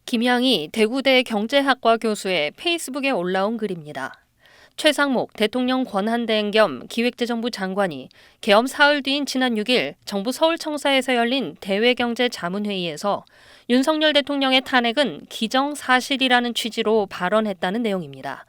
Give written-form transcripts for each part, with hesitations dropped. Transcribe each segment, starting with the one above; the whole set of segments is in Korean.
김양희 대구대 경제학과 교수의 페이스북에 올라온 글입니다. 최상목 대통령 권한대행 겸 기획재정부 장관이 계엄 사흘 뒤인 지난 6일 정부 서울청사에서 열린 대외경제자문회의에서 윤석열 대통령의 탄핵은 기정사실이라는 취지로 발언했다는 내용입니다.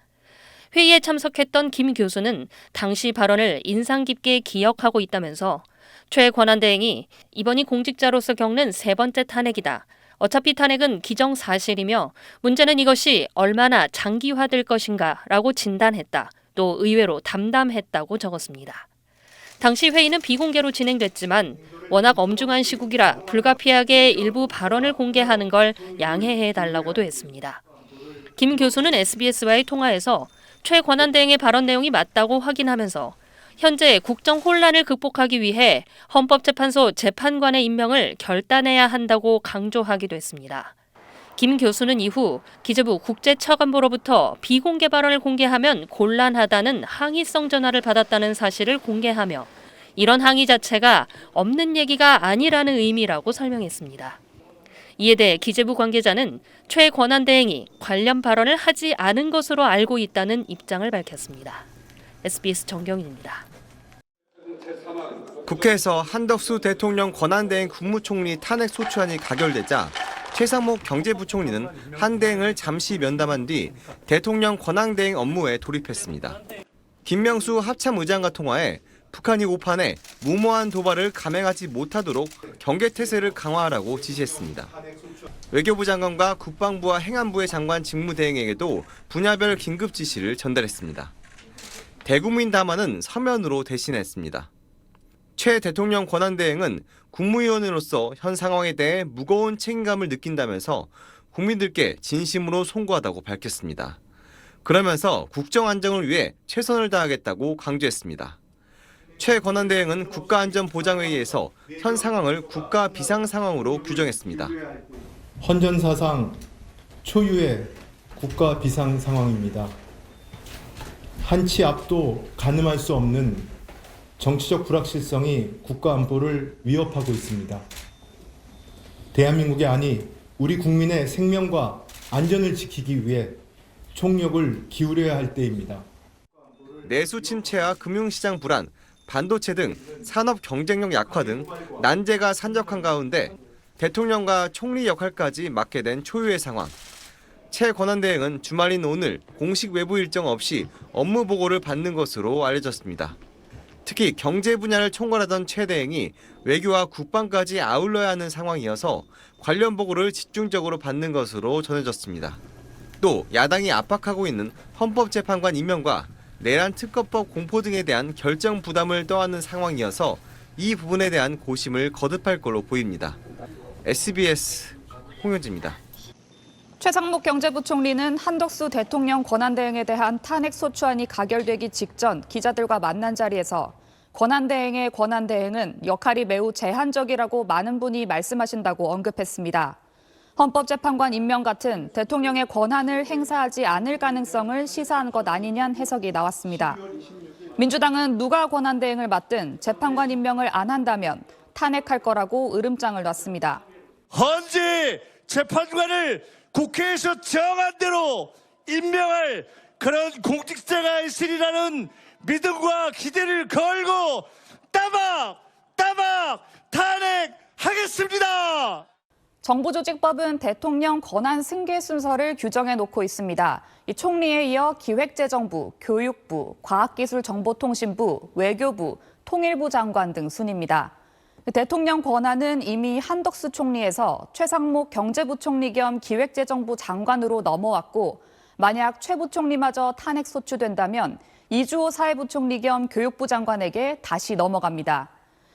회의에 참석했던 김 교수는 당시 발언을 인상 깊게 기억하고 있다면서 최 권한대행이 이번이 공직자로서 겪는 세 번째 탄핵이다. 어차피 탄핵은 기정사실이며 문제는 이것이 얼마나 장기화될 것인가라고 진단했다. 또 의외로 담담했다고 적었습니다. 당시 회의는 비공개로 진행됐지만 워낙 엄중한 시국이라 불가피하게 일부 발언을 공개하는 걸 양해해달라고도 했습니다. 김 교수는 SBS와의 통화에서 최 권한대행의 발언 내용이 맞다고 확인하면서 현재 국정 혼란을 극복하기 위해 헌법재판소 재판관의 임명을 결단해야 한다고 강조하기도 했습니다. 김 교수는 이후 기재부 국제처간부로부터 비공개 발언을 공개하면 곤란하다는 항의성 전화를 받았다는 사실을 공개하며 이런 항의 자체가 없는 얘기가 아니라는 의미라고 설명했습니다. 이에 대해 기재부 관계자는 최 권한대행이 관련 발언을 하지 않은 것으로 알고 있다는 입장을 밝혔습니다. SBS 정경인입니다. 국회에서 한덕수 대통령 권한대행 국무총리 탄핵 소추안이 가결되자 최상목 경제부총리는 한 대행을 잠시 면담한 뒤 대통령 권한대행 업무에 돌입했습니다. 김명수 합참의장과 통화해 북한이 오판해 무모한 도발을 감행하지 못하도록 경계태세를 강화하라고 지시했습니다. 외교부 장관과 국방부와 행안부의 장관 직무대행에게도 분야별 긴급 지시를 전달했습니다. 대국민 담화는 서면으로 대신했습니다. 최 대통령 권한대행은 국무위원으로서 현 상황에 대해 무거운 책임감을 느낀다면서 국민들께 진심으로 송구하다고 밝혔습니다. 그러면서 국정 안정을 위해 최선을 다하겠다고 강조했습니다. 최 권한대행은 국가안전보장회의에서 현 상황을 국가 비상 상황으로 규정했습니다. 헌전사상 초유의 국가 비상 상황입니다. 한치 앞도 가늠할 수 없는 정치적 불확실성이 국가 안보를 위협하고 있습니다. 대한민국이 아니 우리 국민의 생명과 안전을 지키기 위해 총력을 기울여야 할 때입니다. 내수 침체와 금융시장 불안, 반도체 등 산업 경쟁력 약화 등 난제가 산적한 가운데 대통령과 총리 역할까지 맡게 된 초유의 상황. 최 권한대행은 주말인 오늘 공식 외부 일정 없이 업무 보고를 받는 것으로 알려졌습니다. 특히 경제 분야를 총괄하던 최 대행이 외교와 국방까지 아울러야 하는 상황이어서 관련 보고를 집중적으로 받는 것으로 전해졌습니다. 또 야당이 압박하고 있는 헌법재판관 임명과 내란 특검법 공포 등에 대한 결정 부담을 떠안는 상황이어서 이 부분에 대한 고심을 거듭할 걸로 보입니다. SBS 홍현지입니다. 최상목 경제부총리는 한덕수 대통령 권한대행에 대한 탄핵 소추안이 가결되기 직전 기자들과 만난 자리에서 권한대행의 권한대행은 역할이 매우 제한적이라고 많은 분이 말씀하신다고 언급했습니다. 헌법재판관 임명 같은 대통령의 권한을 행사하지 않을 가능성을 시사한 것 아니냐는 해석이 나왔습니다. 민주당은 누가 권한대행을 맡든 재판관 임명을 안 한다면 탄핵할 거라고 으름장을 놨습니다. 헌재 재판관을 국회에서 정한 대로 임명할 그런 공직자가 있으리라는 믿음과 기대를 걸고 따박 탄핵하겠습니다. 정부조직법은 대통령 권한 승계 순서를 규정해 놓고 있습니다. 이 총리에 이어 기획재정부, 교육부, 과학기술정보통신부, 외교부, 통일부 장관 등 순입니다. 대통령 권한은 이미 한덕수 총리에서 최상목 경제부총리 겸 기획재정부 장관으로 넘어왔고 만약 최 부총리마저 탄핵 소추된다면 이주호 사회부총리 겸 교육부 장관에게 다시 넘어갑니다.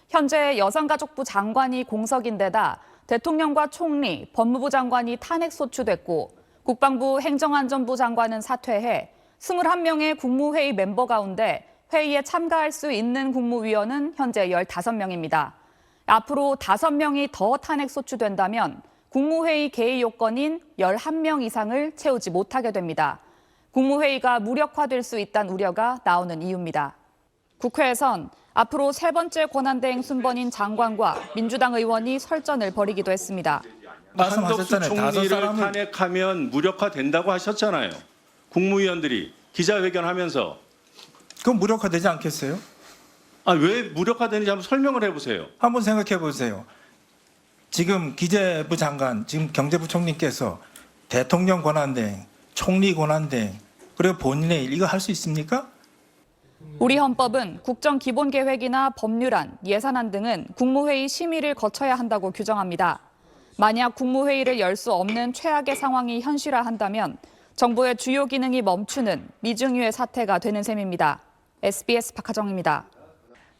현재 여성가족부 장관이 공석인데다 대통령과 총리, 법무부 장관이 탄핵 소추됐고 국방부 행정안전부 장관은 사퇴해 21명의 국무회의 멤버 가운데 회의에 참가할 수 있는 국무위원은 현재 15명입니다. 앞으로 5명이 더 탄핵 소추된다면 국무회의 개의 요건인 11명 이상을 채우지 못하게 됩니다. 국무회의가 무력화될 수 있다는 우려가 나오는 이유입니다. 국회에선 앞으로 세 번째 권한대행 순번인 장관과 민주당 의원이 설전을 벌이기도 했습니다. 말씀하셨잖아요. 한덕수 다섯 총리를 사람을 탄핵하면 무력화된다고 하셨잖아요. 국무위원들이 기자회견하면서. 그건 무력화되지 않겠어요? 왜 무력화되는지 한번 설명을 해보세요. 한번 생각해 보세요. 지금 기재부 장관, 지금 경제부총리께서 대통령 권한대행, 총리 권한대행, 그리고 본인의 일 이거 할 수 있습니까? 우리 헌법은 국정기본계획이나 법률안, 예산안 등은 국무회의 심의를 거쳐야 한다고 규정합니다. 만약 국무회의를 열 수 없는 최악의 상황이 현실화한다면 정부의 주요 기능이 멈추는 미중유의 사태가 되는 셈입니다. SBS 박하정입니다.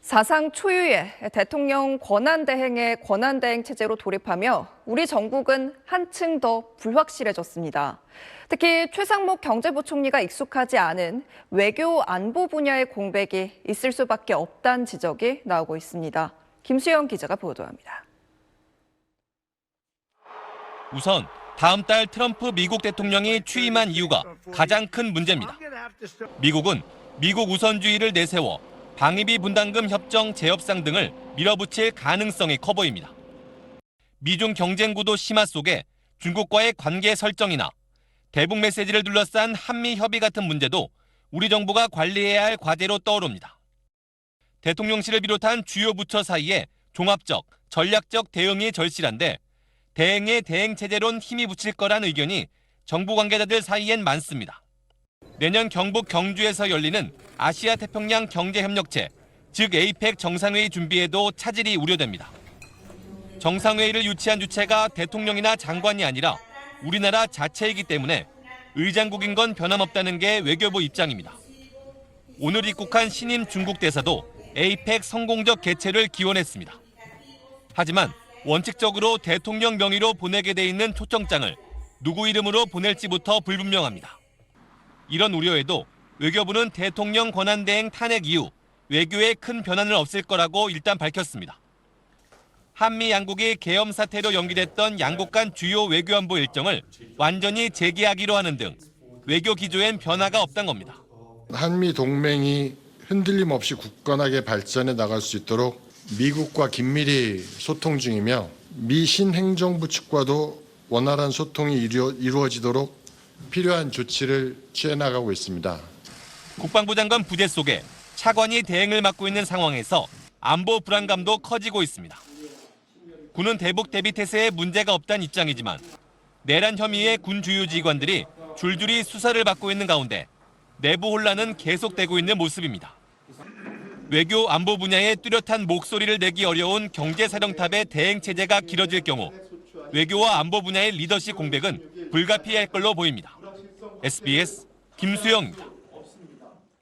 사상 초유의 대통령 권한대행의 권한대행 체제로 돌입하며 우리 정국은 한층 더 불확실해졌습니다. 특히 최상목 경제부총리가 익숙하지 않은 외교 안보 분야의 공백이 있을 수밖에 없다는 지적이 나오고 있습니다. 김수영 기자가 보도합니다. 우선 다음 달 트럼프 미국 대통령이 취임한 이유가 가장 큰 문제입니다. 미국은 미국 우선주의를 내세워 방위비 분담금 협정 재협상 등을 밀어붙일 가능성이 커 보입니다. 미중 경쟁 구도 심화 속에 중국과의 관계 설정이나 대북 메시지를 둘러싼 한미 협의 같은 문제도 우리 정부가 관리해야 할 과제로 떠오릅니다. 대통령실을 비롯한 주요 부처 사이에 종합적, 전략적 대응이 절실한데 대행의 대행 체제론 힘이 붙일 거란 의견이 정부 관계자들 사이엔 많습니다. 내년 경북 경주에서 열리는 아시아 태평양 경제협력체, 즉 에이펙 정상회의 준비에도 차질이 우려됩니다. 정상회의를 유치한 주체가 대통령이나 장관이 아니라 우리나라 자체이기 때문에 의장국인 건 변함없다는 게 외교부 입장입니다. 오늘 입국한 신임 중국 대사도 에이펙 성공적 개최를 기원했습니다. 하지만 원칙적으로 대통령 명의로 보내게 돼 있는 초청장을 누구 이름으로 보낼지부터 불분명합니다. 이런 우려에도 외교부는 대통령 권한대행 탄핵 이후 외교에 큰 변화는 없을 거라고 일단 밝혔습니다. 한미 양국이 계엄 사태로 연기됐던 양국 간 주요 외교안보 일정을 완전히 재개하기로 하는 등 외교 기조엔 변화가 없단 겁니다. 한미 동맹이 흔들림 없이 굳건하게 발전해 나갈 수 있도록 미국과 긴밀히 소통 중이며 미 신행정부 측과도 원활한 소통이 이루어지도록 필요한 조치를 취해 나가고 있습니다. 국방부 장관 부재 속에 차관이 대행을 맡고 있는 상황에서 안보 불안감도 커지고 있습니다. 군은 대북 대비 태세에 문제가 없다는 입장이지만 내란 혐의의 군 주요 지휘관들이 줄줄이 수사를 받고 있는 가운데 내부 혼란은 계속되고 있는 모습입니다. 외교 안보 분야에 뚜렷한 목소리를 내기 어려운 경제사령탑의 대행 체제가 길어질 경우 외교와 안보 분야의 리더십 공백은 불가피할 걸로 보입니다. SBS 김수영입니다.